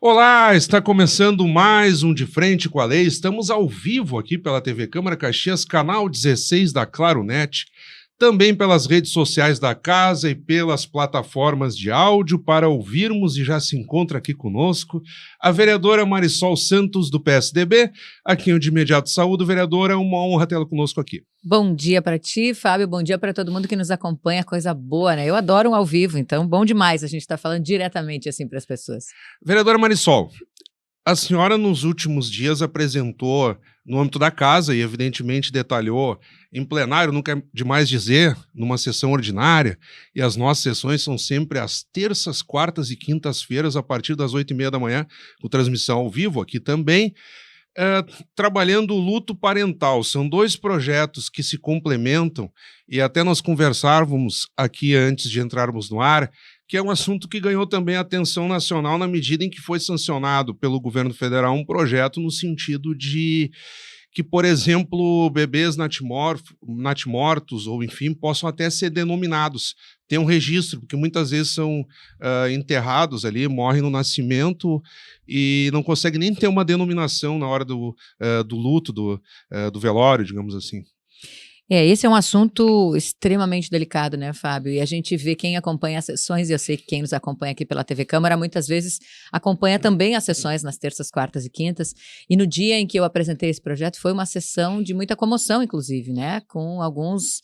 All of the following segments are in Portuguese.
Olá, está começando mais um De Frente com a Lei. Estamos ao vivo aqui pela TV Câmara Caxias, canal 16 da Claronet, também pelas redes sociais da casa e pelas plataformas de áudio para ouvirmos, e já se encontra aqui conosco a vereadora Marisol Santos, do PSDB. Aqui eu de imediato saúdo, vereadora, uma honra tê-la conosco aqui. Bom dia para ti, Fábio, bom dia para todo mundo que nos acompanha, coisa boa, né? Eu adoro um ao vivo, então bom demais a gente estar falando diretamente assim para as pessoas. Vereadora Marisol, a senhora nos últimos dias apresentou no âmbito da casa e evidentemente detalhou em plenário, nunca é demais dizer, numa sessão ordinária, e as nossas sessões são sempre às terças, quartas e quintas-feiras a partir das 8h30 da manhã, com transmissão ao vivo aqui também. Trabalhando o luto parental. São dois projetos que se complementam e até nós conversávamos aqui antes de entrarmos no ar, que é um assunto que ganhou também atenção nacional na medida em que foi sancionado pelo governo federal um projeto no sentido de que, por exemplo, bebês natimortos ou, enfim, possam até ser denominados, ter um registro, porque muitas vezes são enterrados ali, morrem no nascimento e não conseguem nem ter uma denominação na hora do luto, do velório, digamos assim. Esse é um assunto extremamente delicado, né, Fábio? E a gente vê quem acompanha as sessões, e eu sei que quem nos acompanha aqui pela TV Câmara muitas vezes acompanha também as sessões nas terças, quartas e quintas. E no dia em que eu apresentei esse projeto foi uma sessão de muita comoção, inclusive, né, com alguns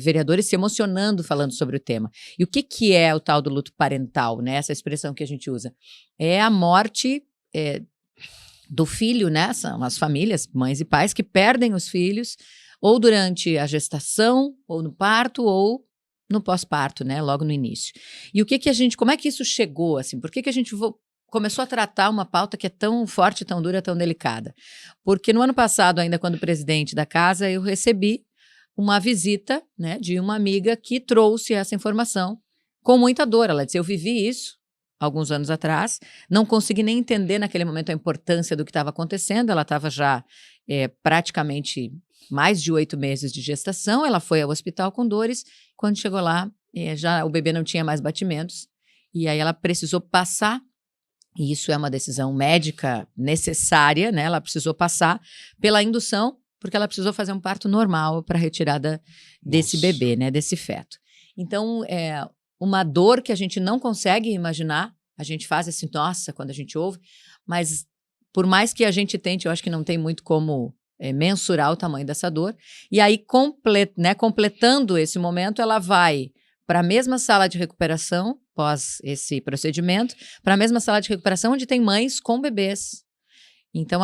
vereadores se emocionando falando sobre o tema. E o que é o tal do luto parental, né? Essa expressão que a gente usa. É a morte do filho, né? São as famílias, mães e pais, que perdem os filhos ou durante a gestação, ou no parto, ou no pós-parto, né, logo no início. E como é que isso chegou, assim? Por que a gente começou a tratar uma pauta que é tão forte, tão dura, tão delicada? Porque no ano passado, ainda quando presidente da casa, eu recebi uma visita, né, de uma amiga que trouxe essa informação com muita dor. Ela disse, eu vivi isso alguns anos atrás, não consegui nem entender naquele momento a importância do que estava acontecendo, ela estava já praticamente mais de 8 meses de gestação, ela foi ao hospital com dores, quando chegou lá, já o bebê não tinha mais batimentos, e aí ela precisou passar, e isso é uma decisão médica necessária, né? Ela precisou passar pela indução, porque ela precisou fazer um parto normal para a retirada desse bebê, né? Desse feto. Então, uma dor que a gente não consegue imaginar, a gente faz assim, nossa, quando a gente ouve, mas por mais que a gente tente, eu acho que não tem muito como mensurar o tamanho dessa dor, e aí completando esse momento, ela vai para a mesma sala de recuperação, pós esse procedimento, para a mesma sala de recuperação onde tem mães com bebês. Então,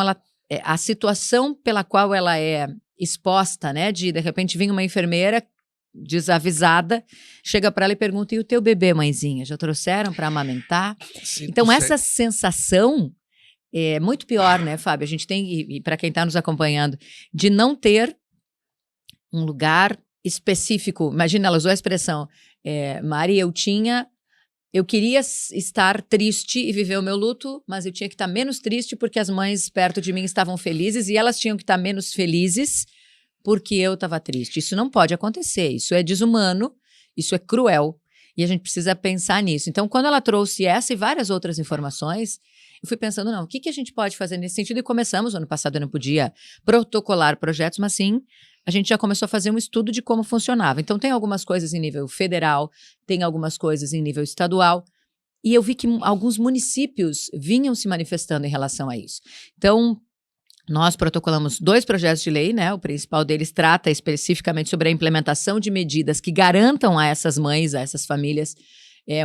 a situação pela qual ela é exposta, né, de repente vir uma enfermeira desavisada, chega para ela e pergunta, e o teu bebê, mãezinha, já trouxeram para amamentar? Sim, então, essa sensação é muito pior, né, Fábio? A gente tem, e para quem está nos acompanhando, de não ter um lugar específico. Imagina, ela usou a expressão, Mari, eu queria estar triste e viver o meu luto, mas eu tinha que estar menos triste porque as mães perto de mim estavam felizes e elas tinham que estar menos felizes porque eu estava triste. Isso não pode acontecer, isso é desumano, isso é cruel e a gente precisa pensar nisso. Então, quando ela trouxe essa e várias outras informações, eu fui pensando, não, o que a gente pode fazer nesse sentido? E começamos, ano passado eu não podia protocolar projetos, mas sim, a gente já começou a fazer um estudo de como funcionava. Então, tem algumas coisas em nível federal, tem algumas coisas em nível estadual, e eu vi que alguns municípios vinham se manifestando em relação a isso. Então, nós protocolamos 2 projetos de lei, né? O principal deles trata especificamente sobre a implementação de medidas que garantam a essas mães, a essas famílias,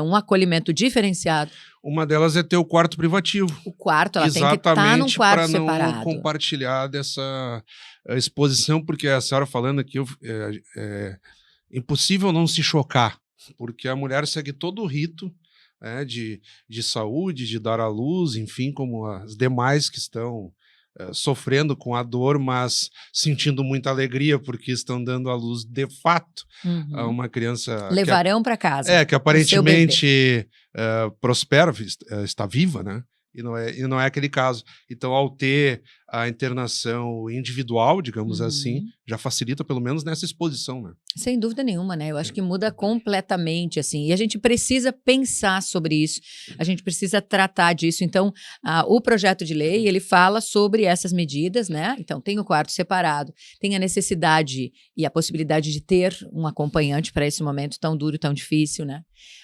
um acolhimento diferenciado. Uma delas é ter o quarto privativo. O quarto, ela tem que estar num quarto separado. Exatamente, para não compartilhar dessa exposição, porque a senhora falando aqui, é impossível não se chocar, porque a mulher segue todo o rito de saúde, de dar à luz, enfim, como as demais que estão sofrendo com a dor, mas sentindo muita alegria porque estão dando à luz de fato a uma criança. Levarão para casa. Que aparentemente prospera, está viva, né? E não é aquele caso. Então, ao ter a internação individual, digamos assim, já facilita pelo menos nessa exposição, né? Sem dúvida nenhuma, né? Eu acho que muda completamente, assim, e a gente precisa pensar sobre isso, a gente precisa tratar disso. Então, o projeto de lei, ele fala sobre essas medidas, né? Então, tem o quarto separado, tem a necessidade e a possibilidade de ter um acompanhante para esse momento tão duro, tão difícil, né?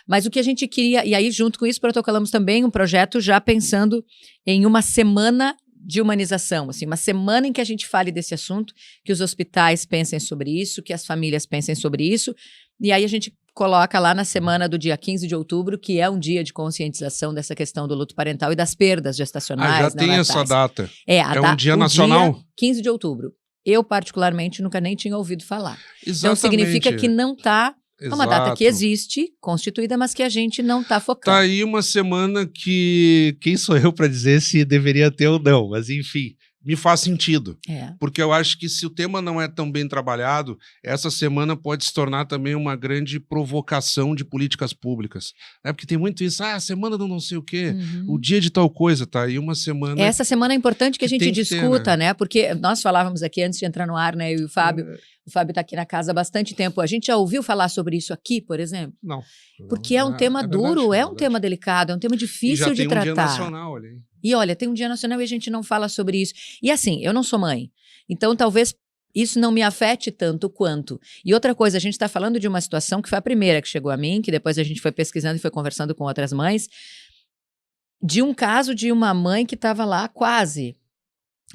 Mas o que a gente queria, e aí junto com isso protocolamos também um projeto já pensando em uma semana de humanização, assim, uma semana em que a gente fale desse assunto, que os hospitais pensem sobre isso, que as famílias pensem sobre isso, e aí a gente coloca lá na semana do dia 15 de outubro, que é um dia de conscientização dessa questão do luto parental e das perdas gestacionais. Já tem essa data. É um dia o nacional? Dia 15 de outubro. Eu, particularmente, nunca nem tinha ouvido falar. Exatamente. Então, significa que não está... É uma data que Exato. existe, constituída, mas que a gente não está focando. Tá aí uma semana que... Quem sou eu para dizer se deveria ter ou não? Mas, enfim, me faz sentido. Porque eu acho que se o tema não é tão bem trabalhado, essa semana pode se tornar também uma grande provocação de políticas públicas. Porque tem muito isso, semana do não sei o quê, o dia de tal coisa, tá aí uma semana... Essa semana é importante que a gente discuta, ter, né? Porque nós falávamos aqui antes de entrar no ar, né? Eu e o Fábio... O Fábio está aqui na casa há bastante tempo. A gente já ouviu falar sobre isso aqui, por exemplo? Não. Porque é um tema duro, é um tema delicado, é um tema difícil de tratar. E já tem um dia nacional ali. E olha, tem um dia nacional e a gente não fala sobre isso. E assim, eu não sou mãe. Então, talvez isso não me afete tanto quanto. E outra coisa, a gente está falando de uma situação que foi a primeira que chegou a mim, que depois a gente foi pesquisando e foi conversando com outras mães, de um caso de uma mãe que estava lá quase,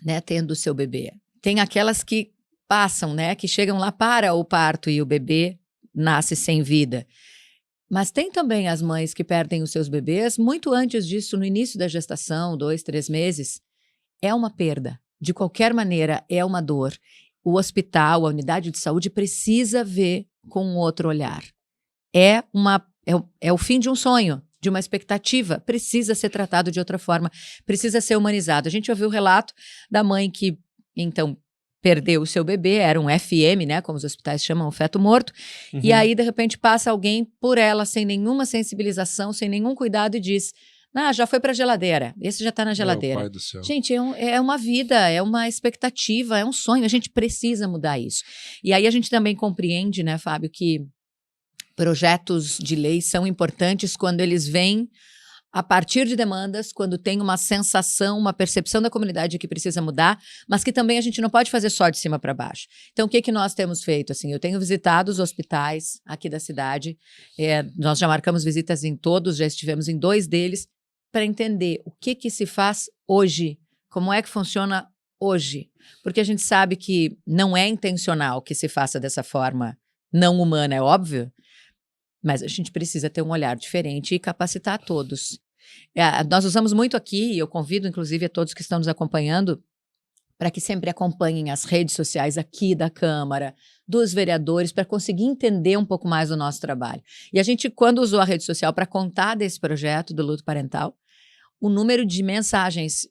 né, tendo o seu bebê. Tem aquelas que passam, né, que chegam lá para o parto e o bebê nasce sem vida. Mas tem também as mães que perdem os seus bebês muito antes disso, no início da gestação, 2, 3 meses. É uma perda. De qualquer maneira, é uma dor. O hospital, a unidade de saúde precisa ver com um outro olhar. É o fim de um sonho, de uma expectativa. Precisa ser tratado de outra forma. Precisa ser humanizado. A gente ouviu o relato da mãe que, então, perdeu o seu bebê, era um FM, né, como os hospitais chamam, um feto morto, e aí, de repente, passa alguém por ela, sem nenhuma sensibilização, sem nenhum cuidado, e diz, já foi para a geladeira, esse já está na geladeira. Meu pai do céu. Gente, é uma vida, é uma expectativa, é um sonho, a gente precisa mudar isso. E aí a gente também compreende, né, Fábio, que projetos de lei são importantes quando eles vêm a partir de demandas, quando tem uma sensação, uma percepção da comunidade que precisa mudar, mas que também a gente não pode fazer só de cima para baixo. Então, o que nós temos feito? Assim, eu tenho visitado os hospitais aqui da cidade, nós já marcamos visitas em todos, já estivemos em 2 deles, para entender o que se faz hoje, como é que funciona hoje. Porque a gente sabe que não é intencional que se faça dessa forma não humana, é óbvio, mas a gente precisa ter um olhar diferente e capacitar todos. Nós usamos muito aqui, e eu convido inclusive a todos que estão nos acompanhando, para que sempre acompanhem as redes sociais aqui da Câmara, dos vereadores, para conseguir entender um pouco mais do nosso trabalho. E a gente, quando usou a rede social para contar desse projeto do luto parental, o número de mensagens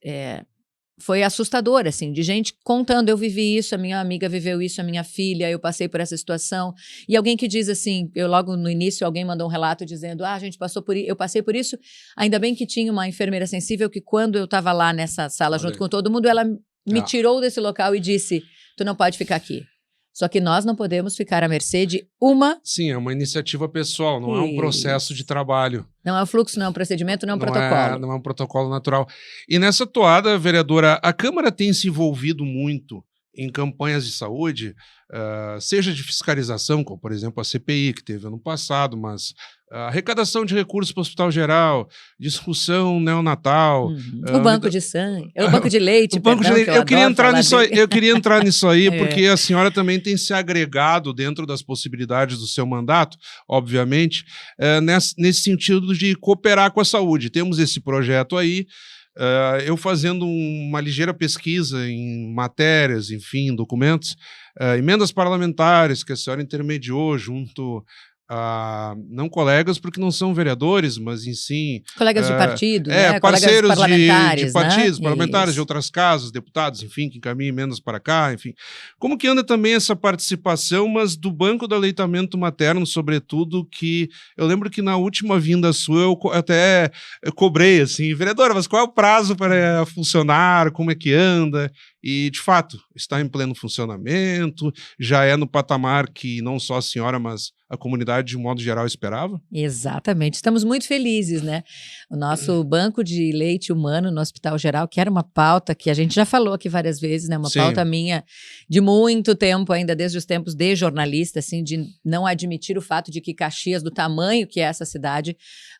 foi assustador, assim, de gente contando, eu vivi isso, a minha amiga viveu isso, a minha filha, eu passei por essa situação. E alguém que diz assim, logo no início, alguém mandou um relato dizendo, a gente passou por isso, eu passei por isso, ainda bem que tinha uma enfermeira sensível que quando eu estava lá nessa sala junto com todo mundo, ela me tirou desse local e disse, tu não pode ficar aqui. Só que nós não podemos ficar à mercê de uma... Sim, é uma iniciativa pessoal, não é um processo de trabalho. Não é um fluxo, não é um procedimento, não é um protocolo. Não é um protocolo natural. E nessa toada, vereadora, a Câmara tem se envolvido muito em campanhas de saúde, seja de fiscalização, como por exemplo a CPI, que teve ano passado, mas arrecadação de recursos para o Hospital Geral, discussão neonatal. O banco de sangue, o banco de leite, o banco de leite. Eu queria entrar nisso aí, porque a senhora também tem se agregado dentro das possibilidades do seu mandato, obviamente, nesse sentido de cooperar com a saúde. Temos esse projeto aí, eu fazendo uma ligeira pesquisa em matérias, enfim, documentos, emendas parlamentares que a senhora intermediou junto a, não colegas porque não são vereadores, mas em si... Colegas de partido, né? Parceiros parlamentares, de partidos, né? parlamentares Isso. de outras casas, deputados, enfim, que encaminham emendas para cá, enfim. Como que anda também essa participação, mas do Banco do Aleitamento Materno, sobretudo, que eu lembro que na última vinda sua eu cobrei, assim, vereadora, mas qual é o prazo para funcionar, como é que anda? e, de fato, está em pleno funcionamento, já é no patamar que não só a senhora, mas a comunidade de modo geral esperava? Exatamente, estamos muito felizes, né? O nosso banco de leite humano no Hospital Geral, que era uma pauta que a gente já falou aqui várias vezes, né? Uma Sim. pauta minha de muito tempo, ainda desde os tempos de jornalista, assim, de não admitir o fato de que Caxias, do tamanho que é essa cidade,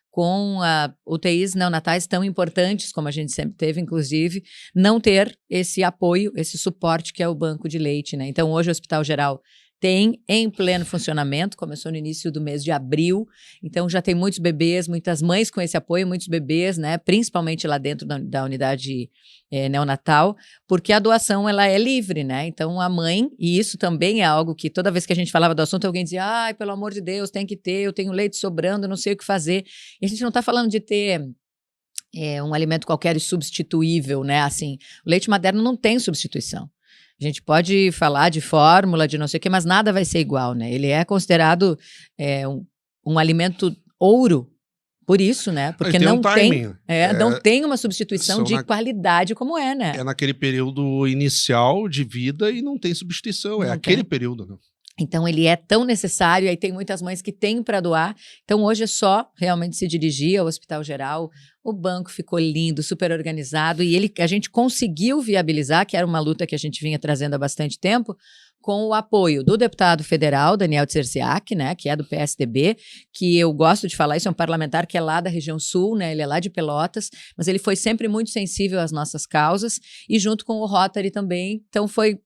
com UTIs neonatais tão importantes, como a gente sempre teve, inclusive, não ter esse apoio, esse suporte que é o banco de leite, né? Então, hoje o Hospital Geral tem em pleno funcionamento, começou no início do mês de abril, então já tem muitos bebês, muitas mães com esse apoio, muitos bebês, né, principalmente lá dentro da unidade neonatal, porque a doação ela é livre, né, então a mãe, e isso também é algo que toda vez que a gente falava do assunto, alguém dizia, ai, pelo amor de Deus, tem que ter, eu tenho leite sobrando, eu não sei o que fazer, e a gente não está falando de ter um alimento qualquer e substituível, né, assim, o leite materno não tem substituição. A gente pode falar de fórmula, de não sei o quê, mas nada vai ser igual, né? Ele é considerado um alimento ouro, por isso, né? Porque Tem não um timing. não tem uma substituição de qualidade como né? É naquele período inicial de vida e não tem substituição, Não é aquele tem. período, né? Então, ele é tão necessário, aí tem muitas mães que têm para doar. Então, hoje é só realmente se dirigir ao Hospital Geral. O banco ficou lindo, super organizado, e a gente conseguiu viabilizar, que era uma luta que a gente vinha trazendo há bastante tempo, com o apoio do deputado federal, Daniel Tzerziak, né, que é do PSDB, que eu gosto de falar, isso é um parlamentar que é lá da região sul, né, ele é lá de Pelotas, mas ele foi sempre muito sensível às nossas causas, e junto com o Rotary também, então foi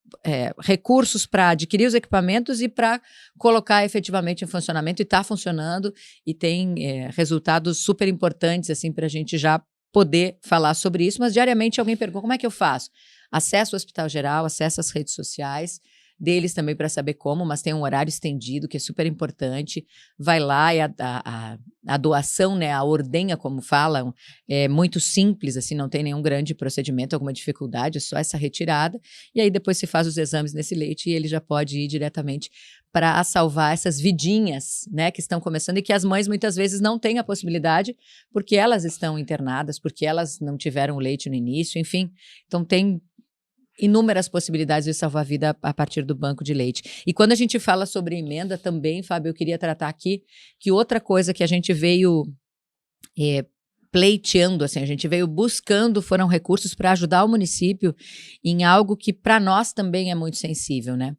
recursos para adquirir os equipamentos e para colocar efetivamente em funcionamento, e está funcionando, e tem resultados super importantes, assim, para a gente já poder falar sobre isso, mas diariamente alguém pergunta, como é que eu faço? Acesso ao Hospital Geral, acesso às redes sociais, deles também para saber como, mas tem um horário estendido que é super importante, vai lá e a doação, né, a ordenha, como falam, é muito simples, assim, não tem nenhum grande procedimento, alguma dificuldade, é só essa retirada, e aí depois se faz os exames nesse leite e ele já pode ir diretamente para salvar essas vidinhas, né, que estão começando e que as mães muitas vezes não têm a possibilidade, porque elas estão internadas, porque elas não tiveram leite no início, enfim, então tem inúmeras possibilidades de salvar a vida a partir do banco de leite. E quando a gente fala sobre emenda também, Fábio, eu queria tratar aqui que outra coisa que a gente veio pleiteando, assim, a gente veio buscando, foram recursos para ajudar o município em algo que para nós também é muito sensível, né?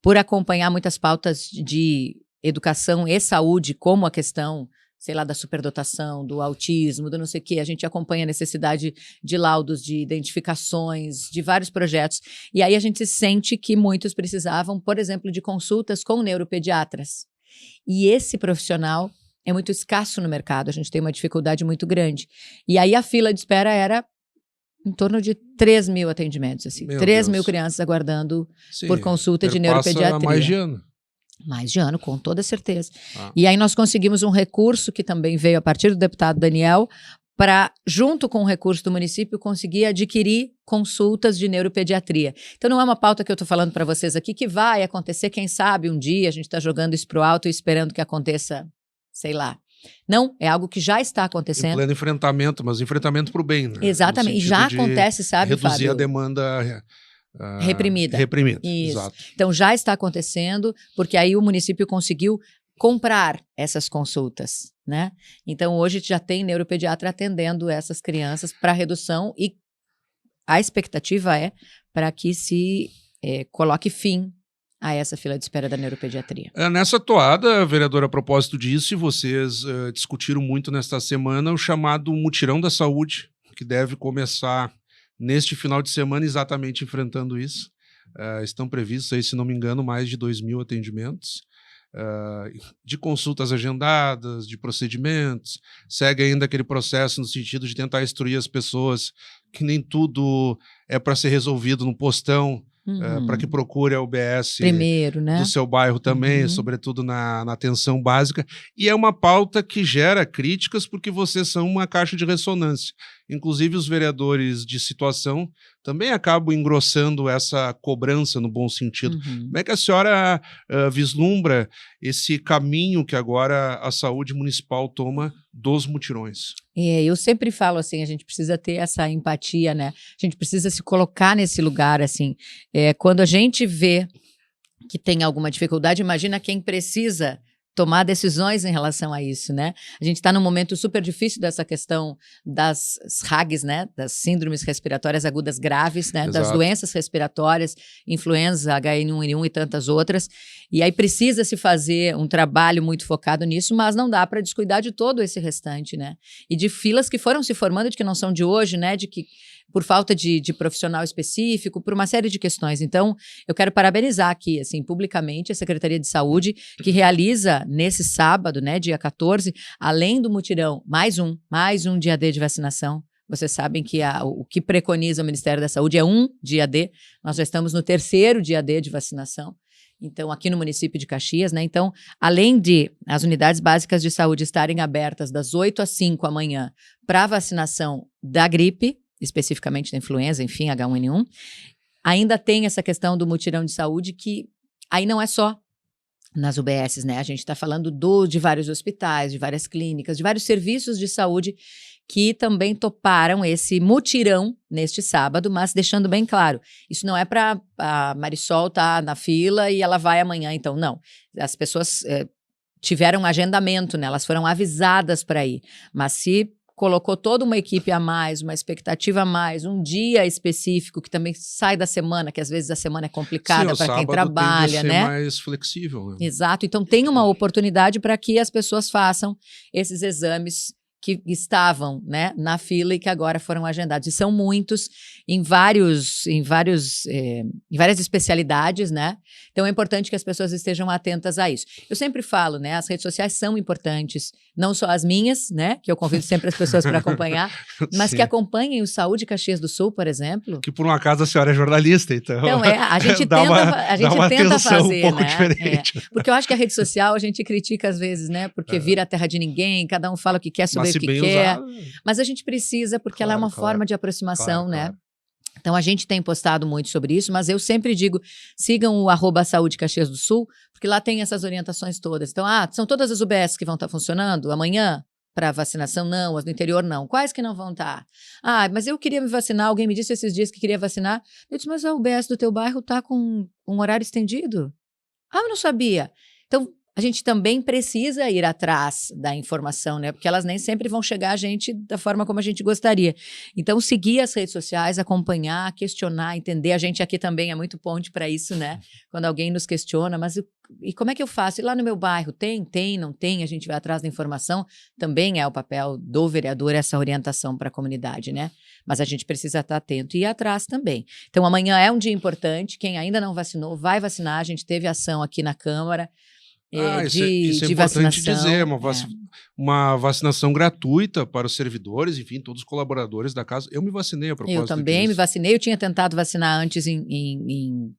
Por acompanhar muitas pautas de educação e saúde, como a questão, sei lá, da superdotação, do autismo, do não sei o quê, a gente acompanha a necessidade de laudos, de identificações, de vários projetos. E aí a gente sente que muitos precisavam, por exemplo, de consultas com neuropediatras. E esse profissional é muito escasso no mercado, a gente tem uma dificuldade muito grande. E aí a fila de espera era em torno de 3 mil atendimentos, assim, 3 mil crianças aguardando por consulta de neuropediatria. Mais de ano. Mais de ano, com toda certeza. E aí nós conseguimos um recurso que também veio a partir do deputado Daniel para, junto com o recurso do município, conseguir adquirir consultas de neuropediatria. Então não é uma pauta que eu estou falando para vocês aqui que vai acontecer, quem sabe um dia, a gente está jogando isso para o alto e esperando que aconteça, sei lá. Não, é algo que já está acontecendo. Em pleno enfrentamento, mas enfrentamento para o bem, né? Exatamente, e já acontece, sabe, reduzir Fábio? A demanda reprimida. Isso. Exato. Então já está acontecendo, porque aí o município conseguiu comprar essas consultas, né? Então hoje já tem neuropediatra atendendo essas crianças para redução e a expectativa é para que se coloque fim a essa fila de espera da neuropediatria. Nessa toada, vereadora, a propósito disso, vocês discutiram muito nesta semana o chamado Mutirão da Saúde, que deve começar neste final de semana exatamente enfrentando isso. Estão previstos aí, se não me engano, mais de 2.000 atendimentos de consultas agendadas, de procedimentos. Segue ainda aquele processo no sentido de tentar instruir as pessoas que nem tudo é para ser resolvido no postão, para que procure a UBS primeiro, né? do seu bairro também, sobretudo na atenção básica. E é uma pauta que gera críticas porque vocês são uma caixa de ressonância. inclusive os vereadores de situação também acabam engrossando essa cobrança no bom sentido. Como é que a senhora vislumbra esse caminho que agora a saúde municipal toma dos mutirões? Eu sempre falo assim, a gente precisa ter essa empatia, né? A gente precisa se colocar nesse lugar, assim. Quando a gente vê que tem alguma dificuldade, imagina quem precisa tomar decisões em relação a isso, né? A gente está num momento super difícil dessa questão das RAGs, né? Das síndromes respiratórias agudas graves, né? Das doenças respiratórias, influenza, H1N1 e tantas outras. E aí precisa se fazer um trabalho muito focado nisso, mas não dá para descuidar de todo esse restante, né? E de filas que foram se formando, de que não são de hoje, né? De que por falta de profissional específico, por uma série de questões. Então, eu quero parabenizar aqui, assim, publicamente, a Secretaria de Saúde, que realiza nesse sábado, né, dia 14, além do mutirão, mais um dia D de vacinação. Vocês sabem que o que preconiza o Ministério da Saúde é um dia D, nós já estamos no 3º dia D de vacinação. Então, aqui no município de Caxias, né? Então, além de as unidades básicas de saúde estarem abertas das 8 às 5 amanhã para vacinação da gripe, especificamente da influenza, enfim, H1N1, ainda tem essa questão do mutirão de saúde que aí não é só nas UBSs, né? A gente está falando de vários hospitais, de várias clínicas, de vários serviços de saúde que também toparam esse mutirão neste sábado, mas deixando bem claro, isso não é para a Marisol estar na fila e ela vai amanhã, então, não. As pessoas tiveram um agendamento, né? Elas foram avisadas para ir, mas se colocou toda uma equipe a mais, uma expectativa a mais, um dia específico que também sai da semana, que às vezes a semana é complicada para quem trabalha, né? Mais flexível, né? Exato. Então tem uma oportunidade para que as pessoas façam esses exames que estavam, né, na fila e que agora foram agendados. E são muitos em várias especialidades, né? Então é importante que as pessoas estejam atentas a isso. Eu sempre falo, né, as redes sociais são importantes, não só as minhas, né, que eu convido sempre as pessoas para acompanhar, mas que acompanhem o Saúde Caxias do Sul, por exemplo. Que por um acaso a senhora é jornalista, então. Então a gente tenta fazer, um pouco né? Diferente. Porque eu acho que a rede social a gente critica às vezes, né? Porque vira a terra de ninguém, cada um fala o que quer sobre o que quer, mas a gente precisa, porque ela é uma forma de aproximação, né? Então a gente tem postado muito sobre isso, mas eu sempre digo, sigam o @Saúde Caxias do Sul, porque lá tem essas orientações todas. Então, são todas as UBS que vão estar funcionando amanhã para vacinação? Não, as do interior não. Quais que não vão estar? Mas eu queria me vacinar, alguém me disse esses dias que queria vacinar. Eu disse, mas a UBS do teu bairro está com um horário estendido? Eu não sabia. Então, a gente também precisa ir atrás da informação, né? Porque elas nem sempre vão chegar a gente da forma como a gente gostaria. Então, seguir as redes sociais, acompanhar, questionar, entender. A gente aqui também é muito ponte para isso, né? Quando alguém nos questiona, mas e como é que eu faço? E lá no meu bairro, tem, não tem? A gente vai atrás da informação. Também é o papel do vereador essa orientação para a comunidade, né? Mas a gente precisa estar atento e ir atrás também. Então, amanhã é um dia importante. Quem ainda não vacinou, vai vacinar. A gente teve ação aqui na Câmara. Isso é importante dizer, uma vacinação gratuita para os servidores, enfim, todos os colaboradores da casa. Eu me vacinei a propósito disso. Eu também me vacinei, eu tinha tentado vacinar antes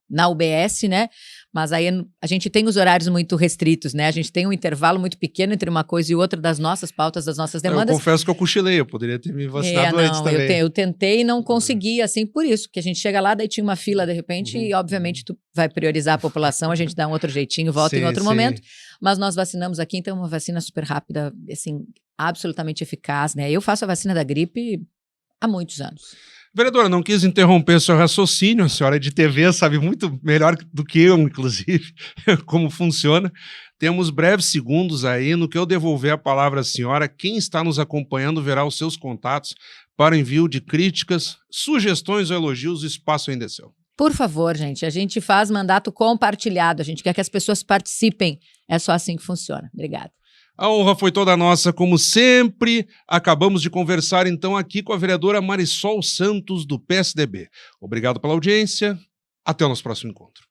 na UBS, né? Mas aí a gente tem os horários muito restritos, né? A gente tem um intervalo muito pequeno entre uma coisa e outra das nossas pautas, das nossas demandas. Eu confesso que eu cochilei, eu poderia ter me vacinado antes também. Eu tentei e não consegui, assim, por isso, que a gente chega lá, daí tinha uma fila de repente e obviamente tu vai priorizar a população, a gente dá um outro jeitinho, volta em outro momento, mas nós vacinamos aqui, então uma vacina super rápida, assim, absolutamente eficaz, né? Eu faço a vacina da gripe há muitos anos. Vereadora, não quis interromper seu raciocínio, a senhora é de TV, sabe muito melhor do que eu, inclusive, como funciona. Temos breves segundos aí, no que eu devolver a palavra à senhora, quem está nos acompanhando verá os seus contatos para envio de críticas, sugestões ou elogios, o espaço ainda é seu. Por favor, gente, a gente faz mandato compartilhado, a gente quer que as pessoas participem, é só assim que funciona. Obrigada. A honra foi toda nossa, como sempre. Acabamos de conversar, então, aqui com a vereadora Marisol Santos, do PSDB. Obrigado pela audiência. Até o nosso próximo encontro.